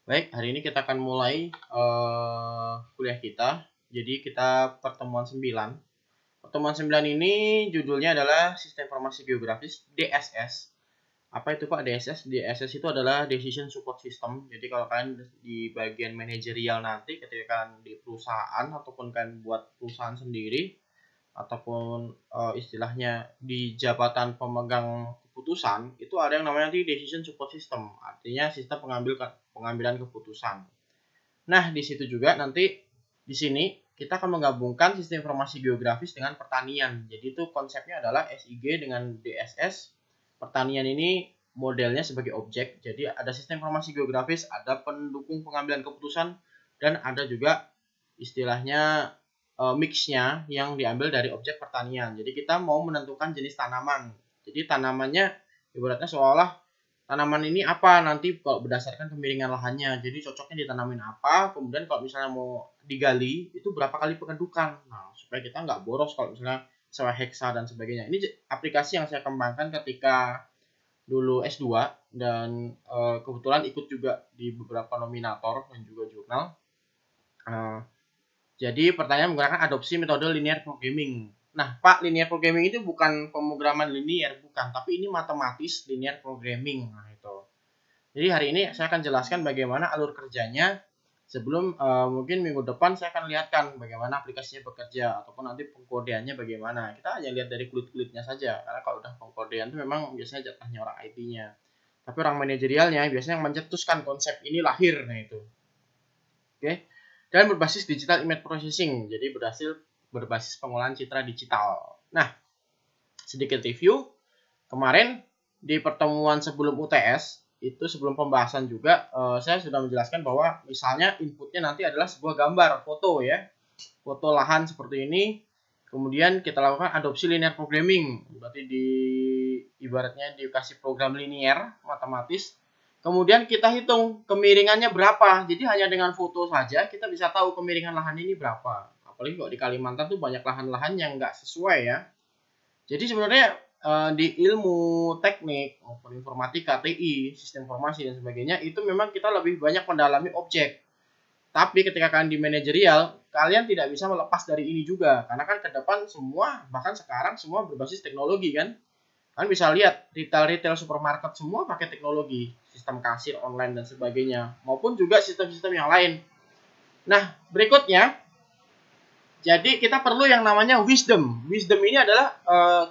Baik, hari ini kita akan mulai kuliah kita. Jadi kita pertemuan 9. Pertemuan 9 ini judulnya adalah Sistem Informasi Geografis DSS. Apa itu Pak DSS? DSS itu adalah Decision Support System. Jadi kalau kalian di bagian manajerial nanti ketika kalian di perusahaan ataupun kalian buat perusahaan sendiri ataupun istilahnya di jabatan pemegang keputusan, itu ada yang namanya Decision Support System. Artinya sistem pengambilan keputusan. Nah, di situ juga nanti di sini kita akan menggabungkan sistem informasi geografis dengan pertanian. Jadi itu konsepnya adalah SIG dengan DSS. Pertanian ini modelnya sebagai objek. Jadi ada sistem informasi geografis, ada pendukung pengambilan keputusan, dan ada juga istilahnya mixnya yang diambil dari objek pertanian. Jadi kita mau menentukan jenis tanaman. Jadi tanamannya ibaratnya seolah tanaman ini apa nanti kalau berdasarkan kemiringan lahannya. Jadi cocoknya ditanamin apa, kemudian kalau misalnya mau digali itu berapa kali pengedukan. Nah, supaya kita nggak boros kalau misalnya sewa heksa dan sebagainya. Ini aplikasi yang saya kembangkan ketika dulu S2 dan kebetulan ikut juga di beberapa nominator dan juga jurnal. Jadi pertanyaan menggunakan adopsi metode linear programming. Nah, Pak, linear programming itu bukan pemrograman linear, bukan, tapi ini matematis linear programming. Nah, itu. Jadi hari ini saya akan jelaskan bagaimana alur kerjanya. Sebelum mungkin minggu depan saya akan lihatkan bagaimana aplikasinya bekerja ataupun nanti pengkodeannya bagaimana. Kita hanya lihat dari kulit-kulitnya saja. Karena kalau udah pengkodean itu memang biasanya jatahnya orang IT-nya. Tapi orang manajerialnya biasanya yang mencetuskan konsep ini lahir, nah itu. Oke. Dan berbasis digital image processing. Jadi berbasis pengolahan citra digital. Nah, sedikit review. Kemarin di pertemuan sebelum UTS, itu sebelum pembahasan juga, saya sudah menjelaskan bahwa misalnya inputnya nanti adalah sebuah gambar, foto ya. Foto lahan seperti ini. Kemudian kita lakukan adopsi linear programming. Berarti ibaratnya dikasih program linear, matematis. Kemudian kita hitung kemiringannya berapa. Jadi hanya dengan foto saja kita bisa tahu kemiringan lahan ini berapa. Apalagi kalau di Kalimantan tuh banyak lahan-lahan yang nggak sesuai ya. Jadi sebenarnya di ilmu teknik maupun informatika, TI, sistem informasi dan sebagainya itu memang kita lebih banyak mendalami objek. Tapi ketika kalian di manajerial, kalian tidak bisa melepas dari ini juga. Karena kan ke depan semua, bahkan sekarang semua berbasis teknologi kan. Kalian bisa lihat retail supermarket semua pakai teknologi, sistem kasir online dan sebagainya, maupun juga sistem-sistem yang lain. Nah, berikutnya, jadi kita perlu yang namanya wisdom. Wisdom ini adalah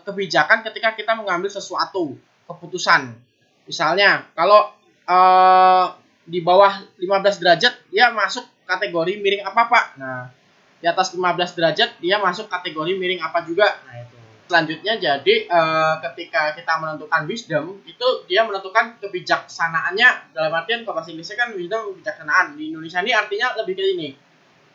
kebijakan ketika kita mengambil sesuatu, keputusan. Misalnya, kalau di bawah 15 derajat, dia masuk kategori miring apa, Pak? Nah, di atas 15 derajat, dia masuk kategori miring apa juga. Nah, itu. Selanjutnya, jadi ketika kita menentukan wisdom, itu dia menentukan kebijaksanaannya. Dalam artian, kalau bahasa Inggrisnya kan wisdom kebijaksanaan. Di Indonesia ini artinya lebih ke ini.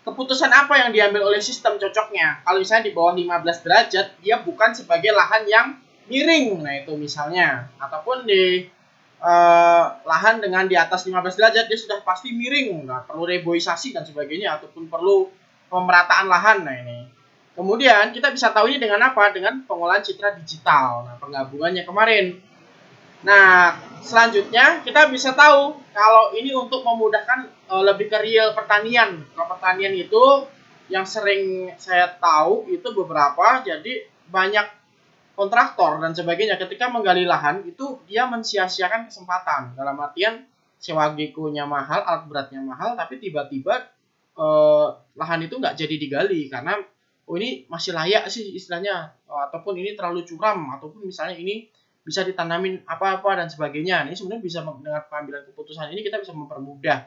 Keputusan apa yang diambil oleh sistem cocoknya. Kalau misalnya di bawah 15 derajat, dia bukan sebagai lahan yang miring. Nah, itu misalnya. Ataupun di lahan dengan di atas 15 derajat, dia sudah pasti miring. Nah, perlu reboisasi dan sebagainya. Ataupun perlu pemerataan lahan. Nah, ini. Kemudian, kita bisa tahu ini dengan apa? Dengan pengolahan citra digital. Nah, penggabungannya kemarin. Nah, selanjutnya kita bisa tahu kalau ini untuk memudahkan lebih ke real pertanian. Kalau pertanian itu yang sering saya tahu itu beberapa, jadi banyak kontraktor dan sebagainya ketika menggali lahan itu dia mensia-siakan kesempatan. Dalam artian sewa gekunya mahal, alat beratnya mahal, tapi tiba-tiba lahan itu nggak jadi digali karena ini masih layak sih istilahnya, ataupun ini terlalu curam, ataupun misalnya ini bisa ditanamin apa-apa dan sebagainya. Ini sebenarnya bisa dengan pengambilan keputusan ini kita bisa mempermudah.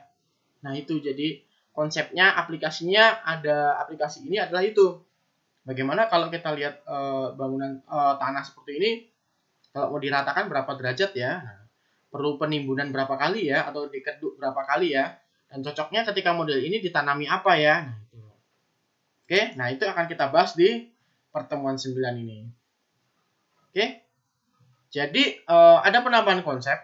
Nah, itu jadi konsepnya aplikasinya ada aplikasi ini adalah itu. Bagaimana kalau kita lihat bangunan tanah seperti ini kalau mau diratakan berapa derajat ya? Nah, perlu penimbunan berapa kali ya atau dikeduk berapa kali ya? Dan cocoknya ketika model ini ditanami apa ya? Nah, itu. Oke, nah itu akan kita bahas di pertemuan 9 ini. Oke. Jadi ada penambahan konsep.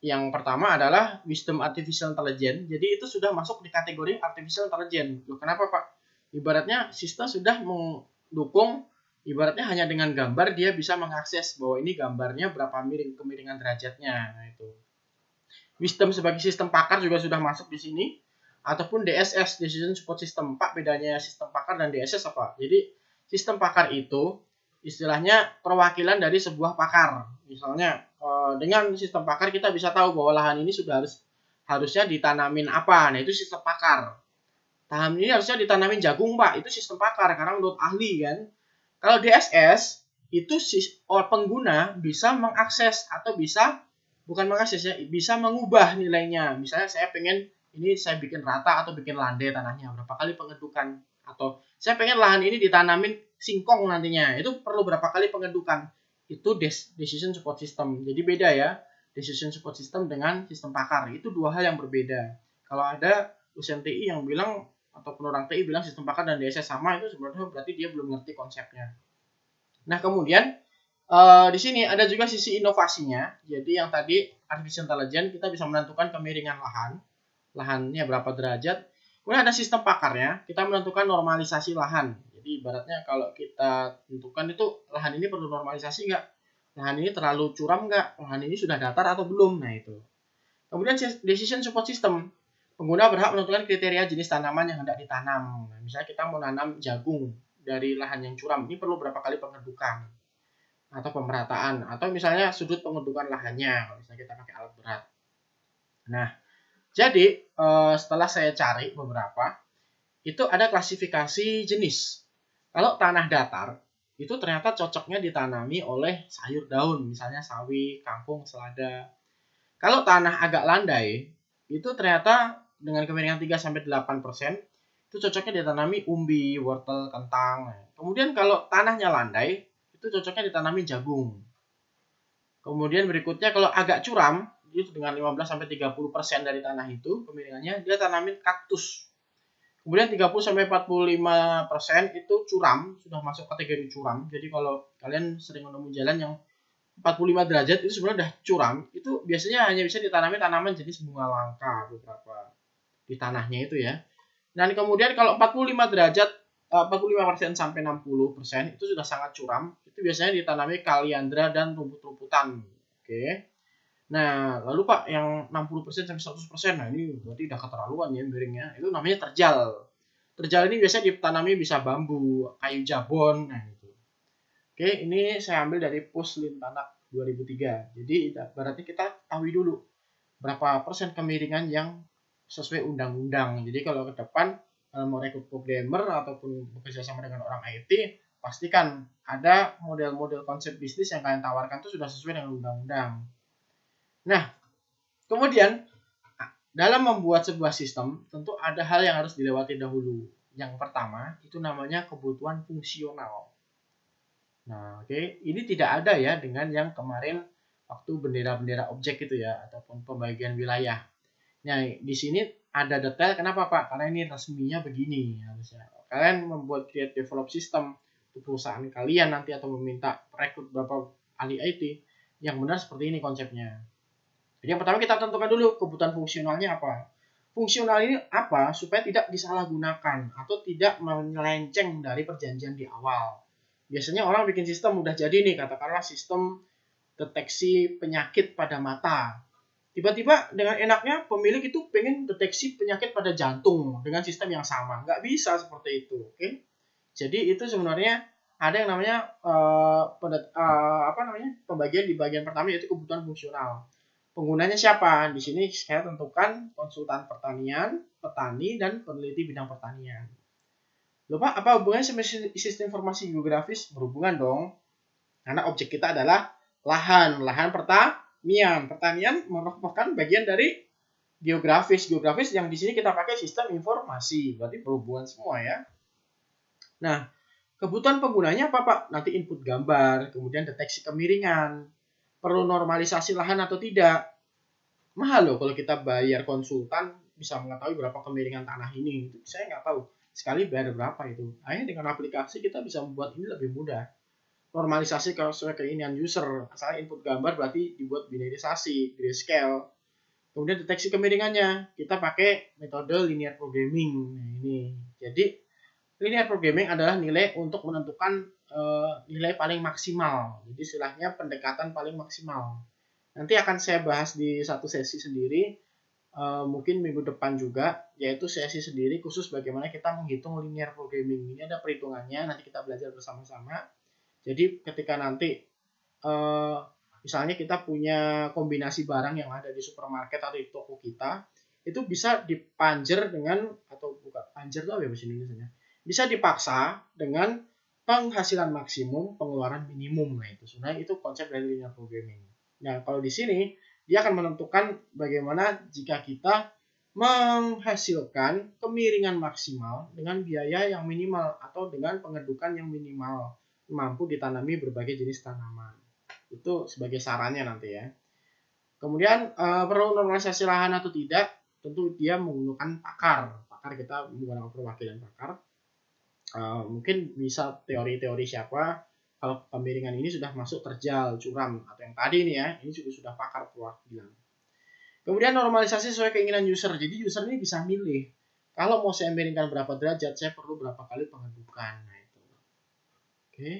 Yang pertama adalah wisdom artificial intelligence. Jadi itu sudah masuk di kategori artificial intelligence. Loh, kenapa Pak? Ibaratnya sistem sudah mendukung, ibaratnya hanya dengan gambar dia bisa mengakses bahwa ini gambarnya berapa miring kemiringan derajatnya. Nah, itu. Wisdom sebagai sistem pakar juga sudah masuk di sini, ataupun DSS, Decision Support System. Pak, bedanya sistem pakar dan DSS apa? Jadi sistem pakar itu istilahnya perwakilan dari sebuah pakar. Misalnya dengan sistem pakar kita bisa tahu bahwa lahan ini sudah harusnya ditanamin apa. Nah, itu sistem pakar. Lahan ini harusnya ditanamin jagung, Pak. Itu sistem pakar karena menurut ahli kan. Kalau DSS itu pengguna bisa mengakses atau bisa bukan mengakses ya, bisa mengubah nilainya. Misalnya saya pengen ini saya bikin rata atau bikin landai tanahnya, berapa kali pengedukan, atau saya pengen lahan ini ditanamin singkong nantinya, itu perlu berapa kali pengedukan. Itu decision support system. Jadi beda ya, decision support system dengan sistem pakar. Itu dua hal yang berbeda. Kalau ada dosen TI yang bilang ataupun orang TI bilang sistem pakar dan DSS sama, itu sebenarnya berarti dia belum ngerti konsepnya. Nah, kemudian di sini ada juga sisi inovasinya. Jadi yang tadi artificial intelligence kita bisa menentukan kemiringan lahannya berapa derajat. Kemudian ada sistem pakarnya, kita menentukan normalisasi lahan. Jadi ibaratnya kalau kita tentukan itu lahan ini perlu normalisasi nggak? Lahan ini terlalu curam nggak? Lahan ini sudah datar atau belum? Nah itu. Kemudian decision support system. Pengguna berhak menentukan kriteria jenis tanaman yang hendak ditanam. Nah, misalnya kita mau nanam jagung dari lahan yang curam, ini perlu berapa kali pengedukan atau pemerataan, atau misalnya sudut pengedukan lahannya kalau misalnya kita pakai alat berat. Nah, jadi setelah saya cari beberapa, itu ada klasifikasi jenis. Kalau tanah datar, itu ternyata cocoknya ditanami oleh sayur daun, misalnya sawi, kangkung, selada. Kalau tanah agak landai, itu ternyata dengan kemiringan 3-8%, itu cocoknya ditanami umbi, wortel, kentang. Kemudian kalau tanahnya landai, itu cocoknya ditanami jagung. Kemudian berikutnya kalau agak curam, itu dengan 15-30% dari tanah itu kemiringannya, dia tanamin kaktus. Kemudian 30-45% itu curam, sudah masuk kategori curam. Jadi kalau kalian sering menemui jalan yang 45 derajat itu sebenarnya udah curam, itu biasanya hanya bisa ditanami tanaman jenis bunga langka beberapa di tanahnya itu ya. Dan kemudian kalau 45 derajat 45% sampai 60% itu sudah sangat curam, itu biasanya ditanami kaliandra dan rumput-rumputan. Oke. Nah, lalu Pak yang 60% sampai 100%, nah ini berarti udah keterlaluan ya miringnya. Itu namanya terjal. Terjal ini biasanya ditanami bisa bambu, kayu jabon, nah gitu. Oke, ini saya ambil dari Puslim Tanak 2003. Jadi berarti kita tahu dulu berapa persen kemiringan yang sesuai undang-undang. Jadi kalau ke depan mau rekrut programmer ataupun bekerja sama dengan orang IT, pastikan ada model-model konsep bisnis yang kalian tawarkan itu sudah sesuai dengan undang-undang. Nah, kemudian dalam membuat sebuah sistem tentu ada hal yang harus dilewati dahulu. Yang pertama itu namanya kebutuhan fungsional. Nah, oke, ini tidak ada ya dengan yang kemarin waktu bendera-bendera objek itu ya ataupun pembagian wilayah. Nah, di sini ada detail kenapa Pak? Karena ini resminya begini harusnya. Kalian membuat create develop system untuk perusahaan kalian nanti atau meminta rekrut berapa ahli IT, yang benar seperti ini konsepnya. Jadi yang pertama kita tentukan dulu kebutuhan fungsionalnya apa. Fungsional ini apa supaya tidak disalahgunakan atau tidak melenceng dari perjanjian di awal. Biasanya orang bikin sistem udah jadi nih, katakanlah sistem deteksi penyakit pada mata. Tiba-tiba dengan enaknya pemilik itu pengen deteksi penyakit pada jantung dengan sistem yang sama. Nggak bisa seperti itu. Oke? Jadi itu sebenarnya ada yang namanya pembagian di bagian pertama yaitu kebutuhan fungsional. Penggunanya siapa? Di sini saya tentukan konsultan pertanian, petani, dan peneliti bidang pertanian. Lupa apa hubungannya sama sistem informasi geografis? Berhubungan dong. Karena objek kita adalah lahan pertanian. Pertanian merupakan bagian dari geografis. Geografis yang di sini kita pakai sistem informasi. Berarti berhubungan semua ya. Nah, kebutuhan penggunanya apa Pak? Nanti input gambar, kemudian deteksi kemiringan, perlu normalisasi lahan atau tidak. Mahal loh kalau kita bayar konsultan bisa mengetahui berapa kemiringan tanah ini. Saya nggak tahu sekali bayar berapa itu. Akhirnya dengan aplikasi kita bisa membuat ini lebih mudah. Normalisasi kalau sesuai keinginan user. Asalnya input gambar berarti dibuat binarisasi, grayscale. Kemudian deteksi kemiringannya. Kita pakai metode linear programming. Nah, ini. Jadi linear programming adalah nilai untuk menentukan nilai paling maksimal. Jadi istilahnya pendekatan paling maksimal. Nanti akan saya bahas di satu sesi sendiri, mungkin minggu depan juga, yaitu sesi sendiri khusus bagaimana kita menghitung linear programming. Ini ada perhitungannya, nanti kita belajar bersama-sama. Jadi ketika nanti misalnya kita punya kombinasi barang yang ada di supermarket atau di toko kita, itu bisa dipanjer dengan, atau bukan panjer itu apa ya bahasa Indonesia, bisa dipaksa dengan penghasilan maksimum, pengeluaran minimum. Nah, itu sebenarnya itu konsep dari linear programming. Nah, kalau di sini dia akan menentukan bagaimana jika kita menghasilkan kemiringan maksimal dengan biaya yang minimal atau dengan pengedukan yang minimal, mampu ditanami berbagai jenis tanaman. Itu sebagai sarannya nanti ya. Kemudian perlu normalisasi lahan atau tidak, tentu dia menggunakan pakar. Pakar kita menggunakan perwakilan pakar. Mungkin bisa teori-teori siapa, kalau kemiringan ini sudah masuk terjal, curam, atau yang tadi nih ya, ini juga sudah pakar perwakilan. Kemudian normalisasi sesuai keinginan user. Jadi user ini bisa milih, kalau mau saya miringkan berapa derajat, saya perlu berapa kali pengedukan. Nah, itu. Oke.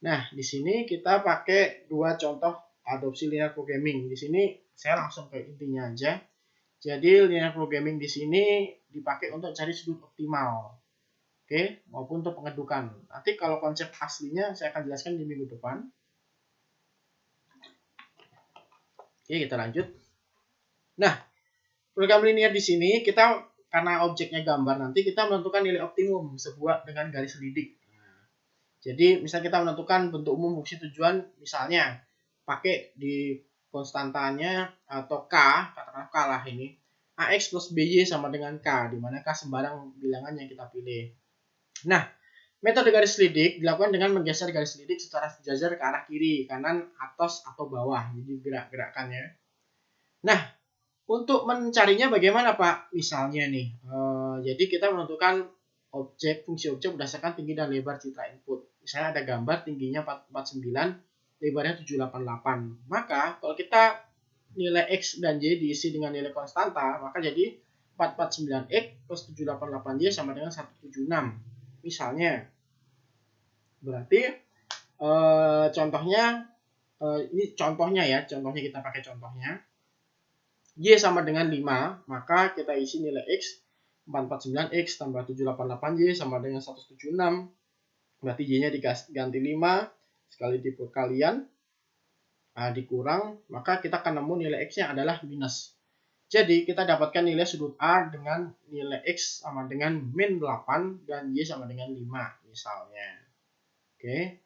Nah, di sini kita pakai dua contoh adopsi linear programming. Di sini saya langsung ke intinya aja. Jadi linear programming di sini dipakai untuk cari sudut optimal. Oke, maupun untuk pengedukan. Nanti kalau konsep aslinya saya akan jelaskan di minggu depan. Oke, kita lanjut. Nah, program linear di sini kita karena objeknya gambar, nanti kita menentukan nilai optimum sebuah dengan garis lidik. Jadi misalnya kita menentukan bentuk umum fungsi tujuan, misalnya pakai di konstantanya atau K, katakanlah K lah ini, AX plus BY sama dengan K, di mana K sembarang bilangan yang kita pilih. Nah, metode garis lidik dilakukan dengan menggeser garis lidik secara sejajar ke arah kiri, kanan, atas, atau bawah. Jadi gerak-gerakannya. Nah, untuk mencarinya bagaimana Pak? Misalnya nih, jadi kita menentukan fungsi objek berdasarkan tinggi dan lebar citra input. Misalnya ada gambar tingginya 449, lebarnya 788. Maka kalau kita nilai X dan Y diisi dengan nilai konstanta, maka jadi 449X plus 788Y sama dengan 176. Misalnya, berarti contohnya, ini contohnya ya, contohnya kita pakai contohnya. Y sama dengan 5, maka kita isi nilai X 449X tambah 788Y sama dengan 176. Berarti Y-nya diganti 5, sekali diperkalian, dikurang, maka kita akan nemu nilai X-nya adalah minus. Jadi kita dapatkan nilai sudut A dengan nilai X sama dengan min 8 dan Y sama dengan 5 misalnya. Oke.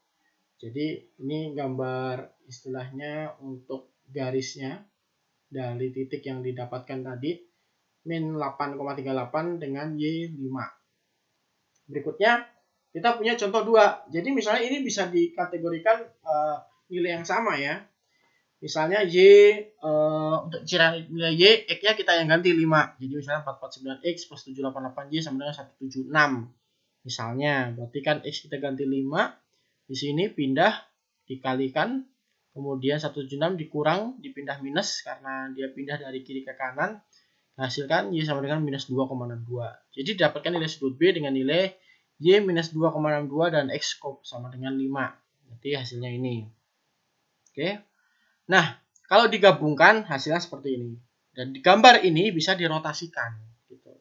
Jadi ini gambar istilahnya untuk garisnya dari titik yang didapatkan tadi, min 8,38 dengan Y 5. Berikutnya kita punya contoh 2. Jadi misalnya ini bisa dikategorikan nilai yang sama ya. Misalnya Y, untuk nilai Y, X-nya kita yang ganti 5. Jadi misalnya 449X plus 788Y sama dengan 176. Misalnya, berarti kan X kita ganti 5. Di sini pindah, dikalikan. Kemudian 176 dikurang, dipindah minus karena dia pindah dari kiri ke kanan. Hasilkan Y sama dengan minus 2,62. Jadi dapatkan nilai sudut B dengan nilai Y minus 2,62 dan X sama dengan 5. Jadi hasilnya ini. Oke. Nah, kalau digabungkan hasilnya seperti ini. Dan di gambar ini bisa dirotasikan. Gitu.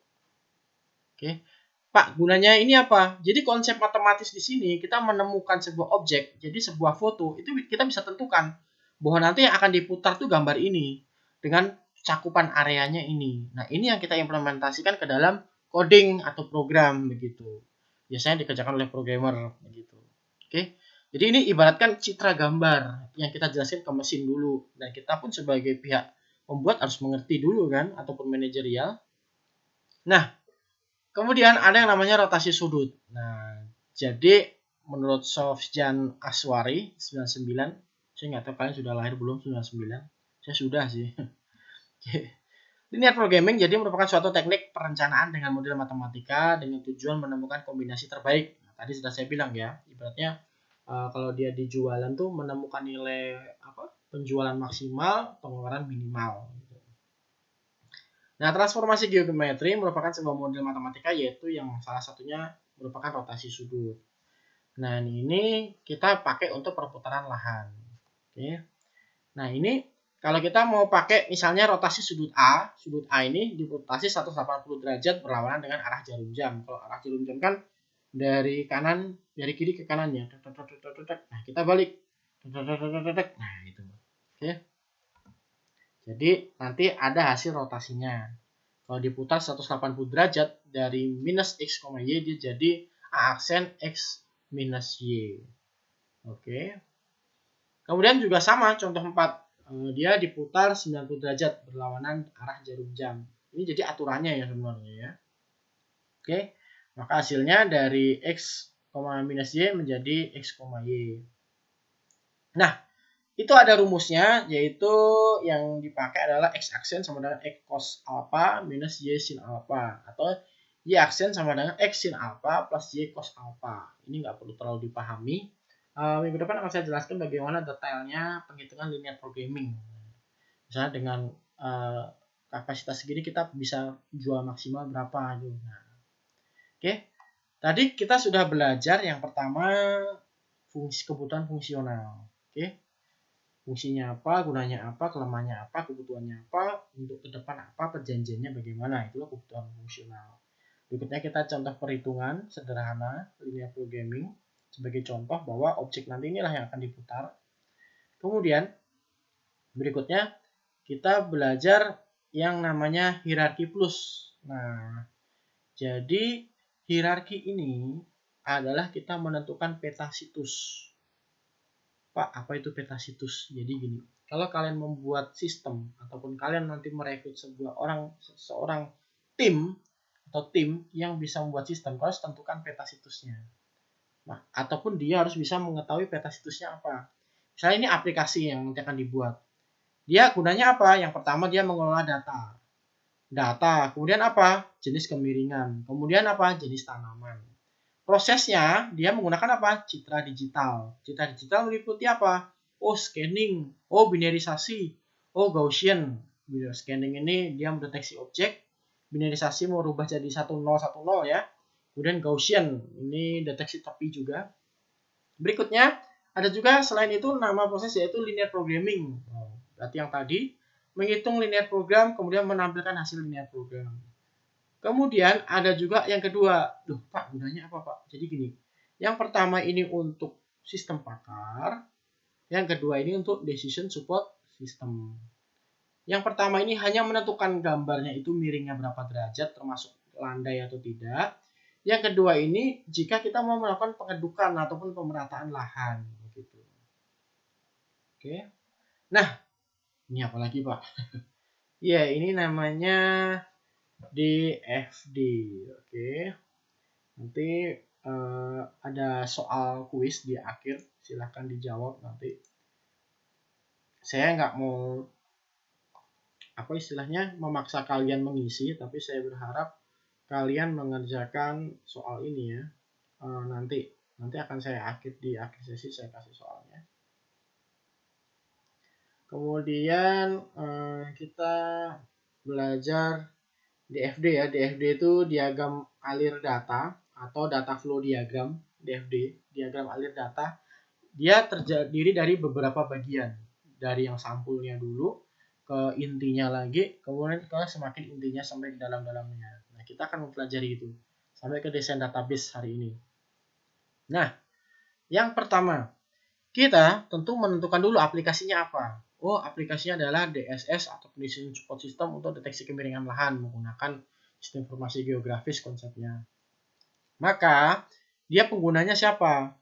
Oke. Pak, gunanya ini apa? Jadi konsep matematis di sini kita menemukan sebuah objek, jadi sebuah foto, itu kita bisa tentukan bahwa nanti yang akan diputar tuh gambar ini dengan cakupan areanya ini. Nah, ini yang kita implementasikan ke dalam coding atau program begitu. Biasanya dikerjakan oleh programmer begitu. Oke. Jadi ini ibaratkan citra gambar yang kita jelasin ke mesin dulu, dan kita pun sebagai pihak pembuat harus mengerti dulu kan, ataupun manajerial. Nah, kemudian ada yang namanya rotasi sudut. Nah, jadi menurut Sofjan Aswari 99, saya nggak tahu kalian sudah lahir belum 99. Saya sudah sih. Linear programming jadi merupakan suatu teknik perencanaan dengan model matematika dengan tujuan menemukan kombinasi terbaik. Nah, tadi sudah saya bilang ya, ibaratnya kalau dia di jualan tuh menemukan nilai penjualan maksimal, pengeluaran minimal. Nah, transformasi geometri merupakan sebuah model matematika, yaitu yang salah satunya merupakan rotasi sudut. Nah, ini kita pakai untuk perputaran lahan. Oke. Nah, ini Kalau kita mau pakai misalnya rotasi sudut A ini dirotasi 180 derajat berlawanan dengan arah jarum jam. Kalau arah jarum jam kan dari kiri ke kanannya. Nah, kita balik. Nah, itu. Oke. Jadi nanti ada hasil rotasinya. Kalau diputar 180 derajat dari minus X, Y, dia jadi A aksen X minus Y. Oke. Kemudian juga sama, contoh 4. Dia diputar 90 derajat berlawanan arah jarum jam. Ini jadi aturannya ya sebenarnya ya. Oke. Maka hasilnya dari X, minus Y menjadi X, Y. Nah, itu ada rumusnya, yaitu yang dipakai adalah X aksen sama dengan X cos alpha minus Y sin alpha, atau Y aksen sama dengan X sin alpha plus Y cos alpha. Ini nggak perlu terlalu dipahami. Minggu depan akan saya jelaskan bagaimana detailnya penghitungan linear programming. Misalnya dengan kapasitas segini kita bisa jual maksimal berapa gitu. Nah, oke. Tadi kita sudah belajar yang pertama kebutuhan fungsional. Oke. Fungsinya apa, gunanya apa, kelemahannya apa, kebutuhannya apa, untuk ke depan apa, perjanjiannya bagaimana. Itulah kebutuhan fungsional. Berikutnya kita contoh perhitungan sederhana linear programming sebagai contoh bahwa objek nanti inilah yang akan diputar. Kemudian berikutnya kita belajar yang namanya hierarki plus. Nah, jadi hierarki ini adalah kita menentukan peta situs. Pak, apa itu peta situs? Jadi gini, kalau kalian membuat sistem ataupun kalian nanti merekrut seorang tim atau tim yang bisa membuat sistem, kalian harus tentukan peta situsnya. Nah, ataupun dia harus bisa mengetahui peta situsnya apa. Misalnya ini aplikasi yang nanti akan dibuat. Dia gunanya apa? Yang pertama dia mengelola data. Kemudian apa? Jenis kemiringan. Kemudian apa? Jenis tanaman. Prosesnya dia menggunakan apa? Citra digital. Citra digital meliputi apa? Oh, scanning. Oh, binarisasi. Oh, Gaussian. Scanning ini dia mendeteksi objek. Binarisasi merubah jadi 1010 ya. Kemudian Gaussian ini deteksi tepi juga. Berikutnya ada juga selain itu nama proses yaitu linear programming. Berarti yang tadi menghitung linear program kemudian menampilkan hasil linear program. Kemudian ada juga yang kedua. Duh, Pak, gunanya apa, Pak? Jadi gini. Yang pertama ini untuk sistem pakar. Yang kedua ini untuk decision support system. Yang pertama ini hanya menentukan gambarnya itu miringnya berapa derajat termasuk landai atau tidak. Yang kedua ini jika kita mau melakukan pengedukan ataupun pemerataan lahan begitu. Oke. Nah, ini apa lagi, Pak? Ya, ini namanya DFD. Oke. Nanti ada soal kuis di akhir, silahkan dijawab nanti. Saya nggak mau apa istilahnya memaksa kalian mengisi, tapi saya berharap kalian mengerjakan soal ini ya. Nanti akan saya di akhir sesi saya kasih soalnya. Kemudian kita belajar DFD ya. DFD itu diagram alir data atau data flow diagram. DFD, diagram alir data. Dia terdiri dari beberapa bagian. Dari yang sampulnya dulu ke intinya lagi, kemudian ke semakin intinya sampai ke dalam-dalamnya. Nah, kita akan mempelajari itu sampai ke desain database hari ini. Nah, yang pertama, kita tentu menentukan dulu aplikasinya apa. Oh, aplikasinya adalah DSS atau Decision Support System untuk deteksi kemiringan lahan menggunakan sistem informasi geografis konsepnya. Maka, dia penggunanya siapa?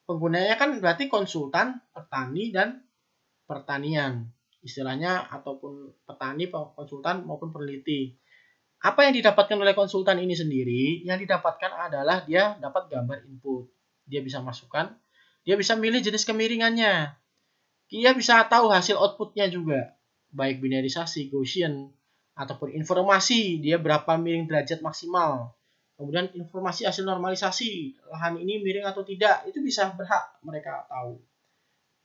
Penggunanya kan berarti konsultan, petani, dan pertanian. Istilahnya ataupun petani, konsultan, maupun peneliti. Apa yang didapatkan oleh konsultan ini sendiri? Yang didapatkan adalah dia dapat gambar input. Dia bisa masukkan, dia bisa milih jenis kemiringannya. Dia bisa tahu hasil outputnya juga. Baik binarisasi, Gaussian, ataupun informasi dia berapa miring derajat maksimal. Kemudian informasi hasil normalisasi, lahan ini miring atau tidak, itu bisa berhak mereka tahu.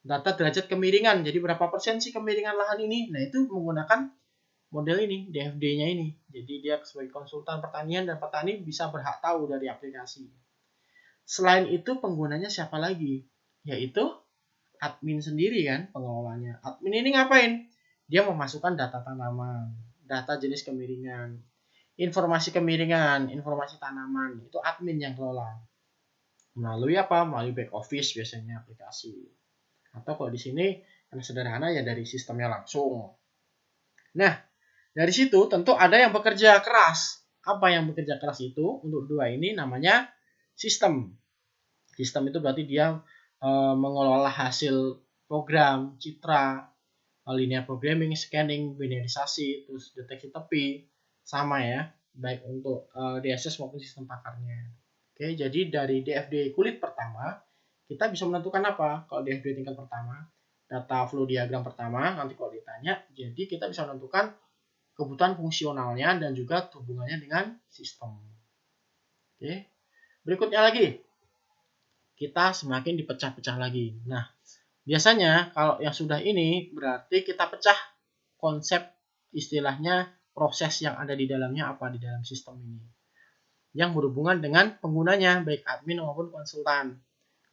Data derajat kemiringan, jadi berapa persen sih kemiringan lahan ini? Nah, itu menggunakan model ini, DFD-nya ini. Jadi dia sebagai konsultan pertanian dan petani bisa berhak tahu dari aplikasi. Selain itu penggunanya siapa lagi? Yaitu admin sendiri kan pengelolanya. Admin ini ngapain? Dia memasukkan data tanaman, data jenis kemiringan, informasi kemiringan, informasi tanaman. Itu admin yang kelola. Melalui apa? Melalui back office biasanya aplikasi. Atau kalau di sini yang sederhana ya dari sistemnya langsung. Nah, dari situ tentu ada yang bekerja keras. Apa yang bekerja keras itu? Untuk dua ini namanya sistem. Sistem itu berarti dia mengelola hasil program, citra, linear programming, scanning, binarisasi, terus deteksi tepi, sama ya, baik untuk DSS maupun sistem pakarnya. Oke, jadi dari DFD kulit pertama, kita bisa menentukan apa? Kalau DFD tingkat pertama, data flow diagram pertama, nanti kalau ditanya, jadi kita bisa menentukan kebutuhan fungsionalnya dan juga hubungannya dengan sistem. Oke, berikutnya lagi, kita semakin dipecah-pecah lagi. Nah, biasanya kalau yang sudah ini berarti kita pecah konsep istilahnya proses yang ada di dalamnya apa di dalam sistem ini. Yang berhubungan dengan penggunanya baik admin maupun konsultan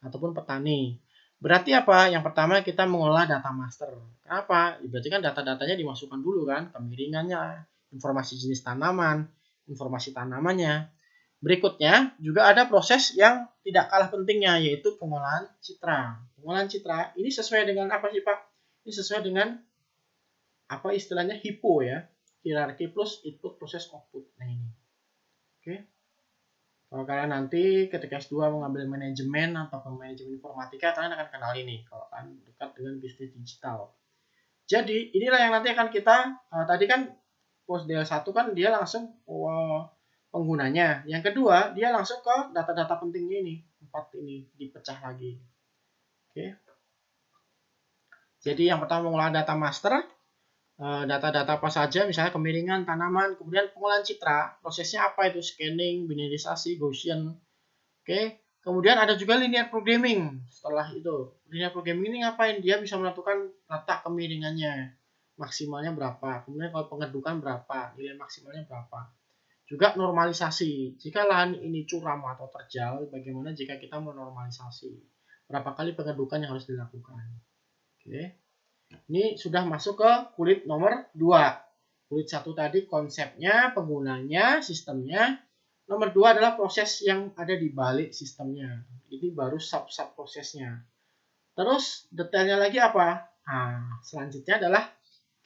ataupun petani. Berarti apa? Yang pertama kita mengolah data master. Kenapa? Berarti kan data-datanya dimasukkan dulu kan, kemiringannya, informasi jenis tanaman, informasi tanamannya. Berikutnya juga ada proses yang tidak kalah pentingnya yaitu pengolahan citra. Pengolahan citra ini sesuai dengan apa sih Pak? Ini sesuai dengan apa istilahnya HIPPO ya, hierarki plus input proses output. Nah ini. Oke. Kalau kalian nanti ketika S2 mengambil manajemen atau manajemen informatika, kalian akan kenal ini kalau kalian dekat dengan bisnis digital. Jadi inilah yang nanti akan kita tadi kan pos DL1 kan dia langsung penggunanya. Yang kedua, dia langsung ke data-data pentingnya ini. 4 ini dipecah lagi. Oke. Jadi yang pertama mengolah data master. Data-data apa saja, misalnya kemiringan, tanaman. Kemudian pengolahan citra. Prosesnya apa itu? Scanning, binarisasi, Gaussian. Oke. Kemudian ada juga linear programming. Setelah itu, linear programming ini ngapain? Dia bisa menentukan letak kemiringannya. Maksimalnya berapa. Kemudian kalau pengedukan berapa. Nilai maksimalnya berapa. Juga normalisasi. Jika lahan ini curam atau terjal, bagaimana jika kita menormalisasi? Berapa kali pengedukan yang harus dilakukan? Oke. Ini sudah masuk ke kulit nomor 2. Kulit 1 tadi konsepnya, penggunanya, sistemnya. Nomor 2 adalah proses yang ada di balik sistemnya. Ini baru sub-sub prosesnya. Terus detailnya lagi apa? Nah, selanjutnya adalah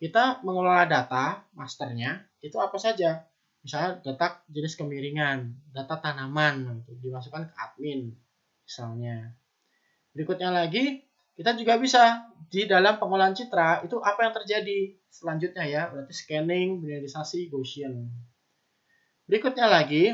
kita mengelola data masternya. Itu apa saja? Misalnya data jenis kemiringan, data tanaman, dimasukkan ke admin misalnya. Berikutnya lagi, kita juga bisa di dalam pengolahan citra, itu apa yang terjadi selanjutnya ya, berarti scanning, binarisasi, Gaussian. Berikutnya lagi,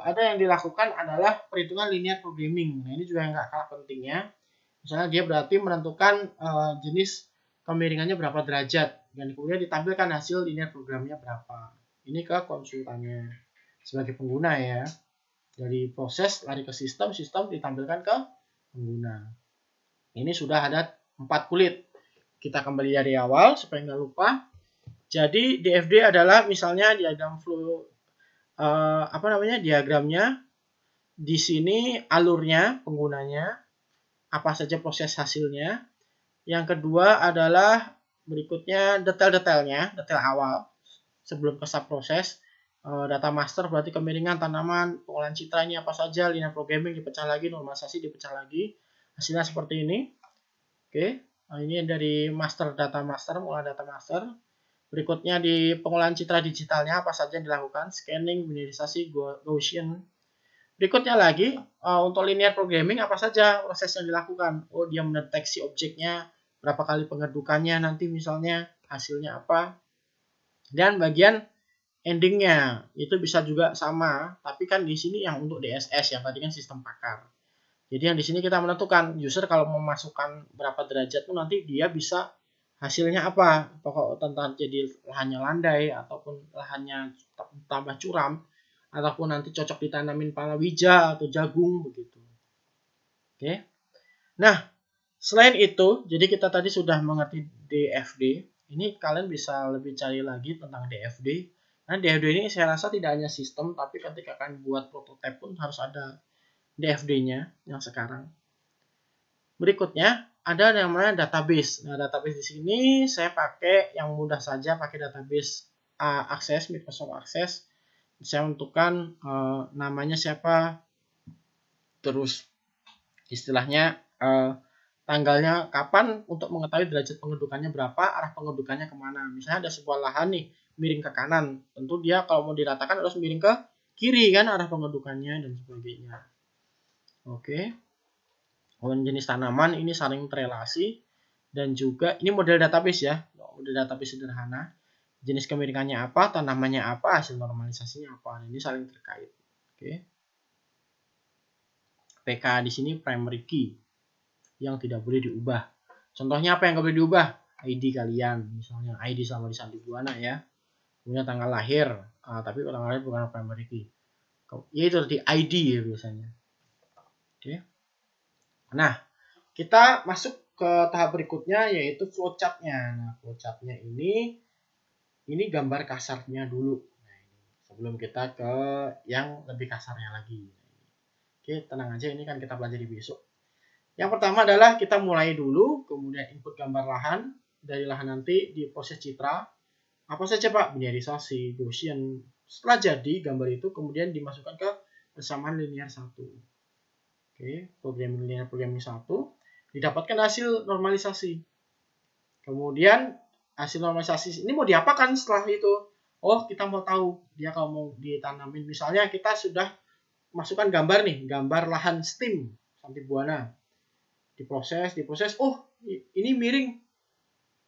ada yang dilakukan adalah perhitungan linear programming. Nah ini juga yang nggak kalah pentingnya. Misalnya dia berarti menentukan jenis kemiringannya berapa derajat, dan kemudian ditampilkan hasil linear programnya berapa. Ini ke konsultannya sebagai pengguna ya. Dari proses lari ke sistem, sistem ditampilkan ke pengguna. Ini sudah ada 4 kulit. Kita kembali dari awal supaya nggak lupa. Jadi DFD adalah misalnya diagram flow diagramnya. Di sini alurnya penggunanya, apa saja proses hasilnya. Yang kedua adalah berikutnya detail-detailnya, detail awal sebelum ke subproses. Data master berarti kemiringan tanaman, pengolahan citra ini apa saja, linear programming dipecah lagi, normalisasi dipecah lagi. Hasilnya seperti ini. Oke, ini dari master data master, pengolahan data master. Berikutnya di pengolahan citra digitalnya apa saja yang dilakukan, scanning, binarisasi, Gaussian. Berikutnya lagi untuk linear programming apa saja proses yang dilakukan. Oh, dia mendeteksi objeknya, berapa kali pengedukannya, nanti misalnya hasilnya apa. Dan bagian endingnya itu bisa juga sama, tapi kan di sini yang untuk DSS yang tadi kan sistem pakar. Jadi yang di sini kita menentukan user kalau memasukkan berapa derajat itu nanti dia bisa hasilnya apa. Apakah tentang jadi lahannya landai ataupun lahannya tambah curam ataupun nanti cocok ditanamin palawija atau jagung begitu. Oke. Nah, selain itu, jadi kita tadi sudah mengerti DFD. Ini kalian bisa lebih cari lagi tentang DFD. Nah, DFD ini saya rasa tidak hanya sistem, tapi ketika kalian buat prototipe pun harus ada DFD-nya yang sekarang. Berikutnya, ada yang namanya database. Nah, database di sini saya pakai yang mudah saja, pakai database Access, Microsoft Access. Saya tentukan namanya siapa, terus istilahnya tanggalnya kapan untuk mengetahui derajat pengedukannya berapa, arah pengedukannya kemana. Misalnya ada sebuah lahan nih miring ke kanan, tentu dia kalau mau diratakan harus miring ke kiri kan arah pengedukannya dan sebagainya. Oke. Kemudian jenis tanaman ini saling terelasi, dan juga ini model database ya, model database sederhana. Jenis kemiringannya apa, tanamannya apa, hasil normalisasinya apa. Ini saling terkait. Oke. PK di sini primary key yang tidak boleh diubah. Contohnya apa yang nggak boleh diubah? ID kalian, misalnya ID sama di Sandibuana ya. Punya tanggal lahir, tapi tanggal lahir bukan primary key. Ya itu di ID ya biasanya. Oke. Nah, kita masuk ke tahap berikutnya yaitu flowchart-nya. Nah, flowchart-nya ini gambar kasarnya dulu. Nah, ini sebelum kita ke yang lebih kasarnya lagi. Oke, tenang aja, ini kan kita pelajari besok. Yang pertama adalah kita mulai dulu, kemudian input gambar lahan. Dari lahan nanti di proses citra. Apa saja Pak? Binarisasi, Gaussian. Setelah jadi gambar itu kemudian dimasukkan ke persamaan linear 1. Oke, programming linear programming 1. Didapatkan hasil normalisasi. Kemudian hasil normalisasi ini mau diapakan setelah itu? Oh, kita mau tahu dia kalau mau ditanamin. Misalnya kita sudah masukkan gambar nih, gambar lahan steam Sandibuana. Diproses. Oh, ini miring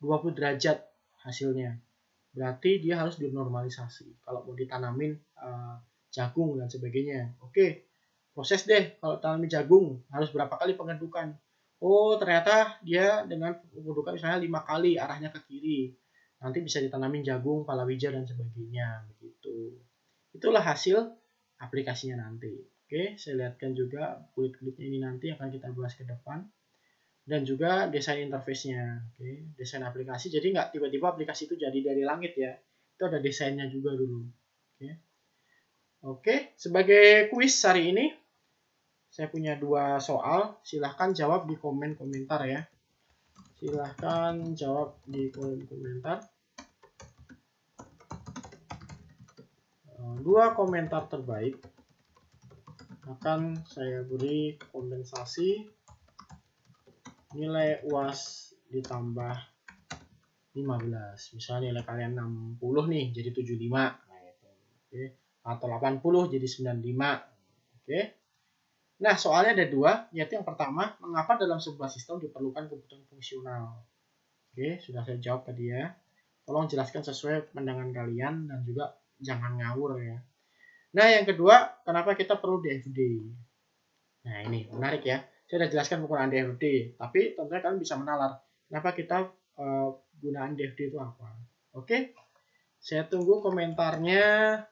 20 derajat hasilnya. Berarti dia harus dinormalisasi kalau mau ditanamin jagung dan sebagainya. Oke, proses deh. Kalau tanamin jagung harus berapa kali pengedukan? Oh, ternyata dia dengan pengedukan misalnya 5 kali arahnya ke kiri. Nanti bisa ditanamin jagung, palawija dan sebagainya. Begitu. Itulah hasil aplikasinya nanti. Oke, saya lihatkan juga kulit-kulitnya ini nanti akan kita bahas ke depan. Dan juga desain interface-nya. Oke, desain aplikasi. Jadi nggak tiba-tiba aplikasi itu jadi dari langit ya. Itu ada desainnya juga dulu. Oke, sebagai kuis hari ini saya punya 2 soal. Silahkan jawab di komen komentar ya. Silahkan jawab di kolom komentar. 2 komentar terbaik akan saya beri kompensasi nilai UAS ditambah 15. Misalnya nilai kalian 60 nih jadi 75. Nah, itu. Oke. Atau 80 jadi 95. Oke. Nah, soalnya ada 2, yaitu yang pertama, mengapa dalam sebuah sistem diperlukan kebutuhan fungsional? Oke, sudah saya jawab tadi ya. Tolong jelaskan sesuai pandangan kalian dan juga jangan ngawur ya. Nah, yang kedua, kenapa kita perlu DFD? Nah, ini menarik ya. Saya sudah jelaskan penggunaan DFD, tapi tentunya kalian bisa menalar. Kenapa kita gunaan DFD itu apa? Oke, saya tunggu komentarnya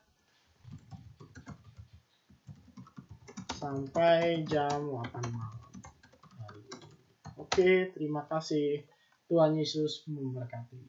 sampai jam 8 malam. Oke, terima kasih. Tuhan Yesus memberkati.